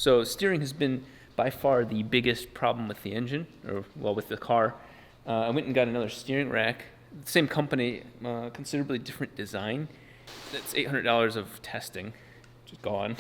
So steering has been by far the biggest problem with the engine, or well, with the car. I went and got another steering rack. Same company, considerably different design. That's $800 of testing, just gone.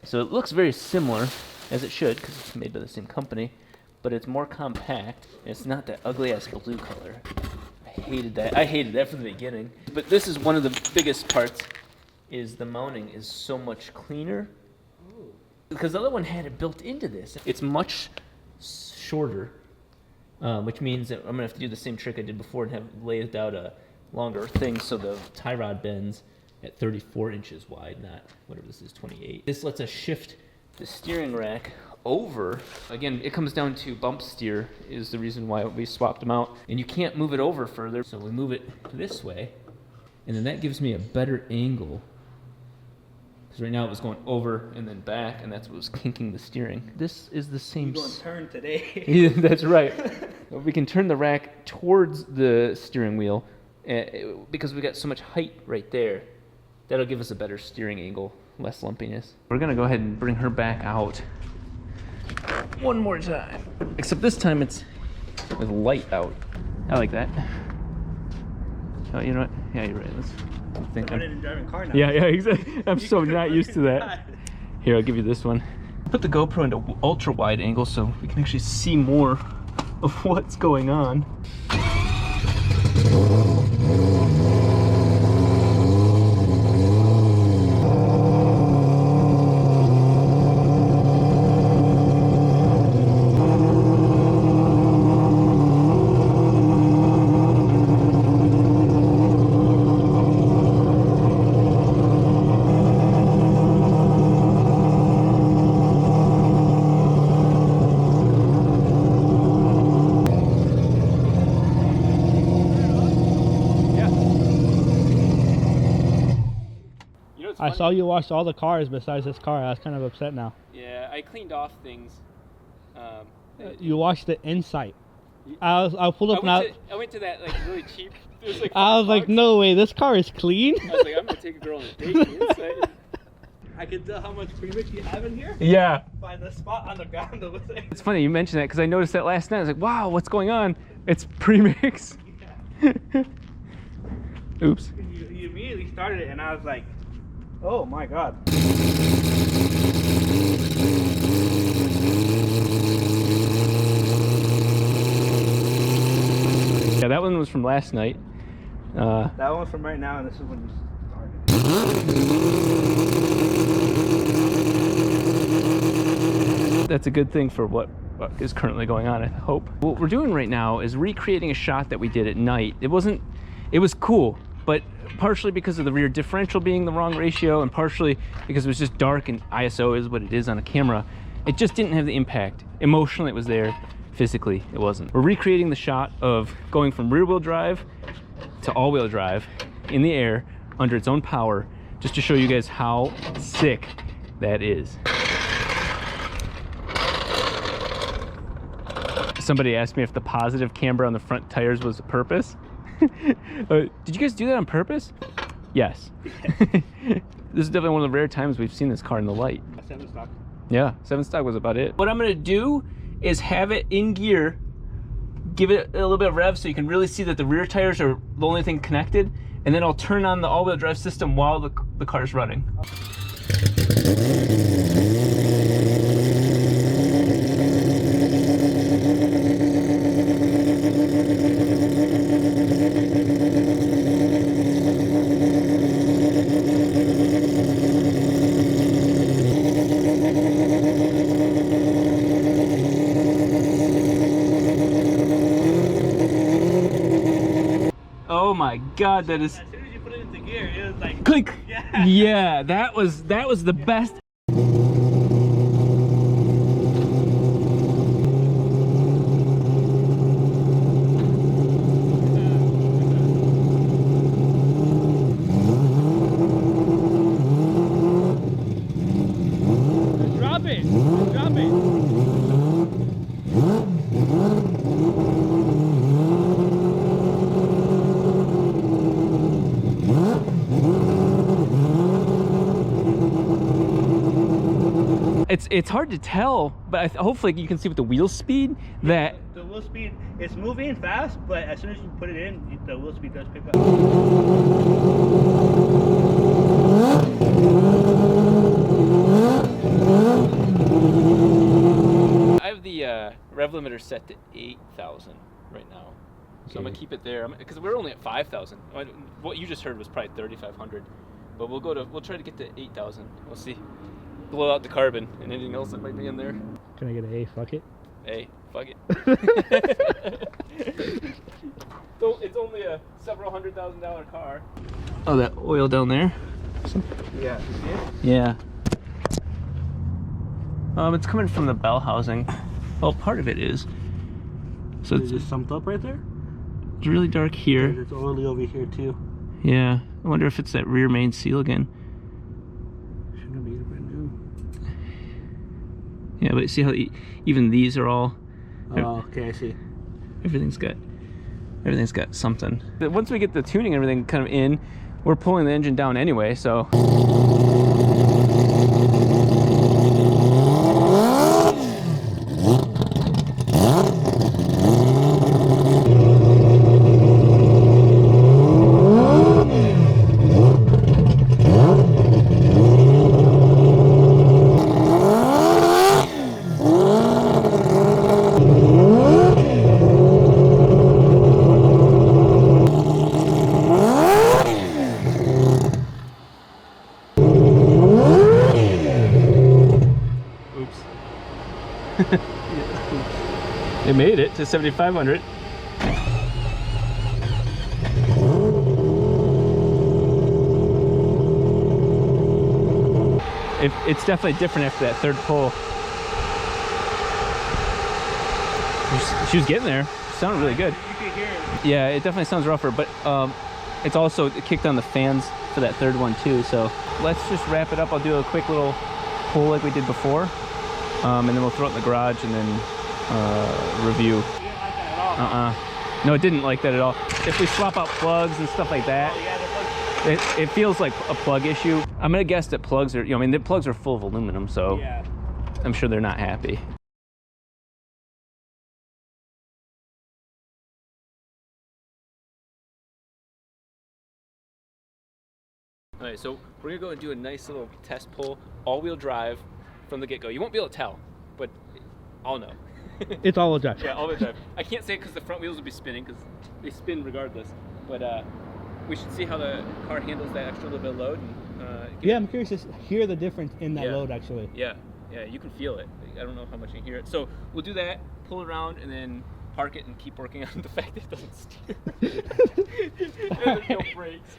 So it looks very similar, as it should, because it's made by the same company, but it's more compact, and it's not that ugly-ass blue color. I hated that from the beginning. But this is one of the biggest parts, is the mounting is so much cleaner. Because the other one had it built into this. It's much shorter, which means that I'm going to have to do the same trick I did before and have laid out a longer thing so the tie rod bends at 34 inches wide, not whatever this is, 28. This lets us shift the steering rack over. Again, it comes down to bump steer is the reason why we swapped them out. And you can't move it over further, so we move it this way. And then that gives me a better angle. Because right now it was going over and then back, and that's what was kinking the steering. This is the same. You're going to turn today. Yeah, that's right. We can turn the rack towards the steering wheel because we got so much height right there. That'll give us a better steering angle, less lumpiness. We're gonna go ahead and bring her back out one more time. Except this time it's with light out. I like that. Oh, you know what? Yeah, you're right. I'm driving a car now. Yeah, exactly. I'm so not used to that. Here, I'll give you this one. Put the GoPro into ultra wide angle so we can actually see more of what's going on. I saw you wash all the cars besides this car. I was kind of upset now. Yeah, I cleaned off things. You washed the inside. I pulled up now. I went to that like really cheap. It was like I was like, no way, this car is clean. I was like, I'm gonna take a girl on a date on the inside. I can tell how much premix you have in here. Yeah. By the spot on the ground over there. It's funny you mentioned that because I noticed that last night. I was like, wow, what's going on? It's premix. Yeah. Oops. You immediately started it, and I was like, oh my god. Yeah, that one was from last night. That one's from right now, and this is when you started. That's a good thing for what is currently going on, I hope. What we're doing right now is recreating a shot that we did at night. It was cool, but partially because of the rear differential being the wrong ratio and partially because it was just dark and ISO is what it is on a camera, it just didn't have the impact. Emotionally it was there, physically it wasn't. We're recreating the shot of going from rear wheel drive to all wheel drive in the air under its own power, just to show you guys how sick that is. Somebody asked me if the positive camber on the front tires was a purpose. Did you guys do that on purpose? Yes. This is definitely one of the rare times we've seen this car in the light. 7 stock. Yeah, 7 stock was about it. What I'm gonna do is have it in gear, give it a little bit of rev so you can really see that the rear tires are the only thing connected, and then I'll turn on the all-wheel drive system while the car's running. Oh my god, that is... As soon as you put it into gear, it was like... Click! Yeah, yeah, that was the best. Drop it! Drop it! It's hard to tell, but hopefully you can see with the wheel speed that the wheel speed, it's moving fast, but as soon as you put it in, the wheel speed does pick up. I have the rev limiter set to 8,000 right now, so I'm gonna keep it there because we're only at 5,000. What you just heard was probably 3,500, but we'll try to get to 8,000. We'll see. Blow out the carbon and anything else that might be in there. Can I get an A? Fuck it. A, fuck it. So it's only a several $100,000 car. Oh, that oil down there. Yeah. You see it? Yeah. It's coming from the bell housing. Well, part of it is. So Is it sumped up right there? it's really dark here. It's oily over here too. Yeah. I wonder if it's that rear main seal again. Shouldn't be brand new. Yeah, but see how even these are all. Oh, okay, I see. Everything's got something. But once we get the tuning and everything kind of in, we're pulling the engine down anyway, so. It made it to 7,500. It's definitely different after that third pull. She was getting there. She sounded really good. You can hear it. Yeah, it definitely sounds rougher, but it's also kicked on the fans for that third one too. So let's just wrap it up. I'll do a quick little pull like we did before, and then we'll throw it in the garage and then review. You didn't like that at all. No, it didn't like that at all. If we swap out plugs and stuff like that, Oh, yeah, it feels like a plug issue. I'm gonna guess that plugs are, I mean, the plugs are full of aluminum, so yeah. I'm sure they're not happy. All right, so we're gonna go and do a nice little test pull, all-wheel drive from the get-go. You won't be able to tell, but I'll know. It's all-wheel drive. Yeah, all-wheel drive. I can't say it because the front wheels will be spinning, because they spin regardless. But we should see how the car handles that extra little bit of load. And, Yeah, I'm curious to hear the difference in that Yeah. load actually. Yeah, you can feel it. I don't know how much you can hear it. So we'll do that, pull it around, and then park it and keep working on the fact that it doesn't steer. There's no brakes.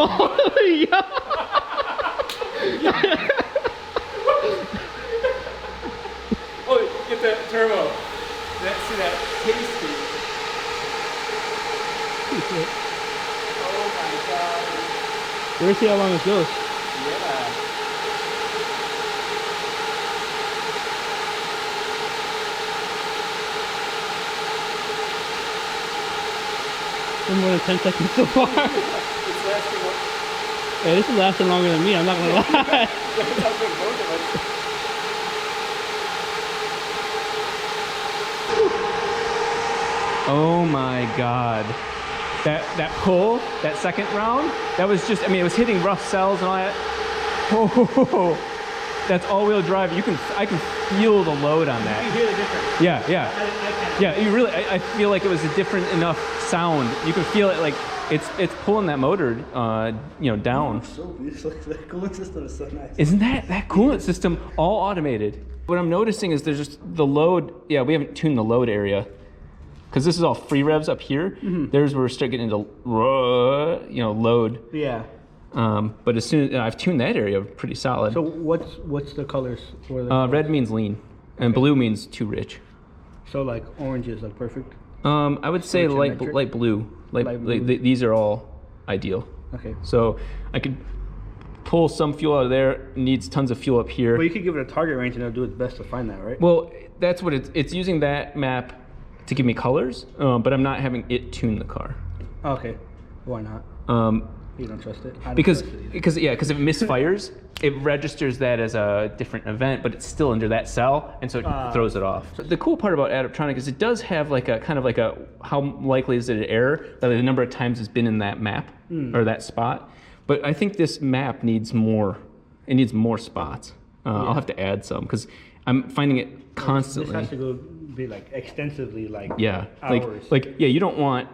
Oh, yeah. Oh, get that turbo. See that tasty. Oh my god. Let's see how long it goes. Yeah. More than 10 seconds so far. It's lasting. Hey, this is lasting longer than me, I'm not gonna lie. That's how good both of us. Oh my god. That pull, that second round, that was just, I mean, it was hitting rough cells and all that. Oh, that's all-wheel drive. I can feel the load on that. You hear the difference. Yeah, yeah. Yeah, you really, I feel like it was a different enough sound. You can feel it like it's pulling that motor, you know, down. So beautiful. The coolant system is so nice. Isn't that coolant system all automated? What I'm noticing is there's just the load. Yeah, we haven't tuned the load area because this is all free revs up here. There's where we start getting into, you know, load. Yeah. But as soon as I've tuned that area pretty solid. So what's the colors for the Red means lean, and blue means too rich. So like orange is like perfect. I would say light blue. Light blue. Like these are all ideal. Okay. So I could pull some fuel out of there. Needs tons of fuel up here. Well, you could give it a target range and it'll do its best to find that, right? Well, that's what it's using that map to give me colors, but I'm not having it tune the car. Okay. Why not? You don't trust it? I don't Because trust it either. because if it misfires, it registers that as a different event, but it's still under that cell, and so it throws it off. The cool part about Adaptronic is it does have like a kind of like a how likely is it an error that the number of times it's been in that map or that spot. But I think this map needs more. It needs more spots. I'll have to add some because I'm finding it constantly. This has to go be like extensively like Yeah, hours. like yeah, you don't want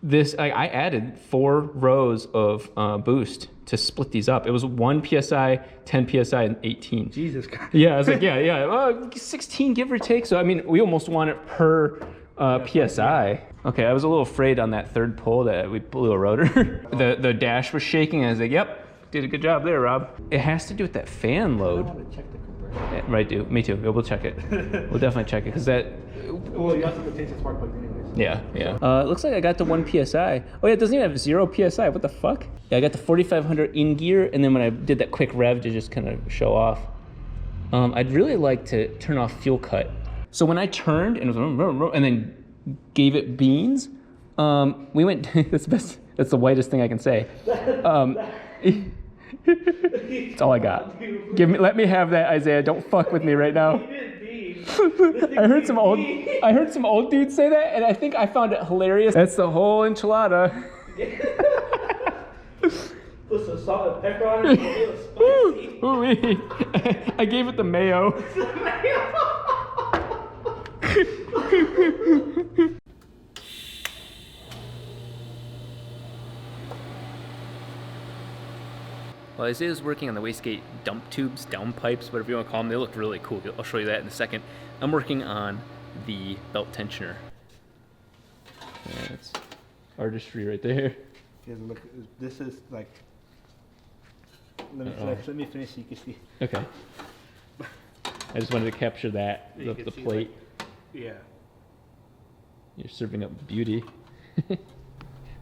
this. I added 4 rows of boost to split these up. It was 1 psi, 10 psi, and 18. Jesus Christ. Yeah, I was like, yeah, 16 give or take. So I mean, we almost want it per psi. Okay, I was a little afraid on that third pull that we blew a rotor. the dash was shaking. And I was like, yep, did a good job there, Rob. It has to do with that fan load. I want to check the compressor. Right, dude. Me too. We'll check it. We'll definitely check it because that. Well, you have to change the spark plugs anyways. Yeah. It looks like I got to 1 psi. Oh yeah, it doesn't even have 0 psi. What the fuck? Yeah, I got the 4500 in gear, and then when I did that quick rev to just kind of show off, I'd really like to turn off fuel cut. So when I turned and it was, and then gave it beans, we went. That's the best. That's the whitest thing I can say. That's all I got. Let me have that, Isaiah. Don't fuck with me right now. I heard some old dudes say that, and I think I found it hilarious. That's the whole enchilada. Put some salt and pepper on it. It was spicy. I gave it the mayo. Well, Isaiah's working on the wastegate dump tubes, down pipes, whatever you want to call them. They look really cool. I'll show you that in a second. I'm working on the belt tensioner. Yeah, that's artistry right there. Yeah, look, this is like. Let me finish so you can see. Okay. I just wanted to capture that, the plate. Like, yeah. You're serving up beauty.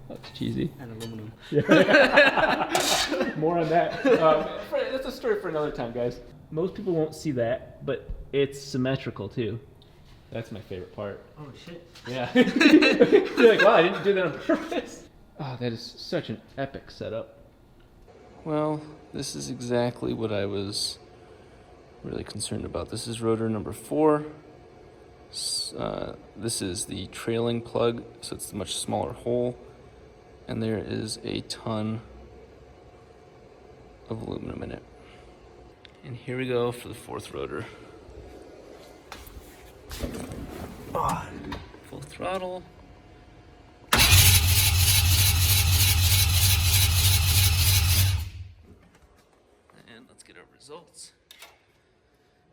That's cheesy. And aluminum. Yeah. More on that. That's a story for another time, guys. Most people won't see that, but it's symmetrical too. That's my favorite part. Oh shit. Yeah. You're like, wow, I didn't do that on purpose. Oh, that is such an epic setup. Well, this is exactly what I was really concerned about. This is rotor number 4. This is the trailing plug, so it's a much smaller hole. And there is a ton of aluminum in it. And here we go for the 4th rotor. Full throttle. And let's get our results.